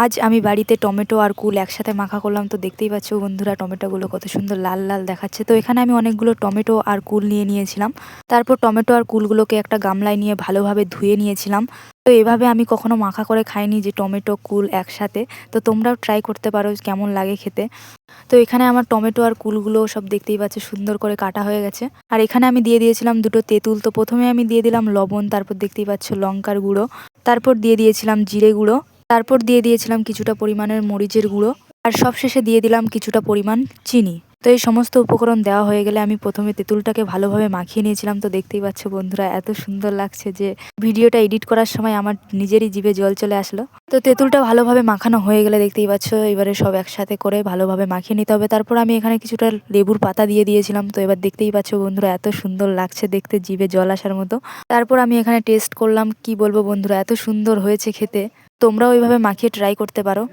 আজ আমি বাড়িতে টমেটো আর কুল একসাথে মাখা করলাম। তো দেখতেই পাচ্ছ বন্ধুরা টমেটোগুলো কত সুন্দর লাল লাল দেখাচ্ছে। তো এখানে আমি অনেকগুলো টমেটো আর কুল নিয়ে নিয়েছিলাম। তারপর টমেটো আর কুলগুলোকে একটা গামলায় নিয়ে ভালোভাবে ধুয়ে নিয়েছিলাম। তো এভাবে আমি কখনো মাখা করে খাইনি, যে টমেটো কুল একসাথে। তো তোমরাও ট্রাই করতে পারো কেমন লাগে খেতে। তো এখানে আমার টমেটো আর কুলগুলো সব দেখতেই পাচ্ছ সুন্দর করে কাটা হয়ে গেছে। আর এখানে আমি দিয়ে দিয়েছিলাম দুটো তেঁতুল। তো প্রথমে আমি দিয়ে দিলাম লবণ, তারপর দেখতেই পাচ্ছ লঙ্কার গুঁড়ো, তারপর দিয়ে দিয়েছিলাম জিরে গুঁড়ো, তারপর দিয়ে দিয়েছিলাম কিছুটা পরিমাণের মরিচের গুঁড়ো, আর সবশেষে দিয়ে দিলাম কিছুটা পরিমাণ চিনি। তো এই সমস্ত উপকরণ দেওয়া হয়ে গেলে আমি প্রথমে তেঁতুলটাকে ভালোভাবে মাখিয়ে নিয়েছিলাম। তো দেখতেই পাচ্ছ বন্ধুরা এত সুন্দর লাগছে যে ভিডিওটা এডিট করার সময় আমার নিজেরই জিভে জল চলে আসলো। তো তেঁতুলটা ভালোভাবে মাখানো হয়ে গেলে দেখতেই পাচ্ছ এবারে সব একসাথে করে ভালোভাবে মাখিয়ে নিতে হবে। তারপর আমি এখানে কিছুটা লেবুর পাতা দিয়ে দিয়েছিলাম। তো এবার দেখতেই পাচ্ছ বন্ধুরা এত সুন্দর লাগছে দেখতে, জিভে জল আসার মতো। তারপর আমি এখানে টেস্ট করলাম, কি বলবো বন্ধুরা এত সুন্দর হয়েছে খেতে। তোমরাও ওইভাবে মাখিয়ে ট্রাই করতে পারো।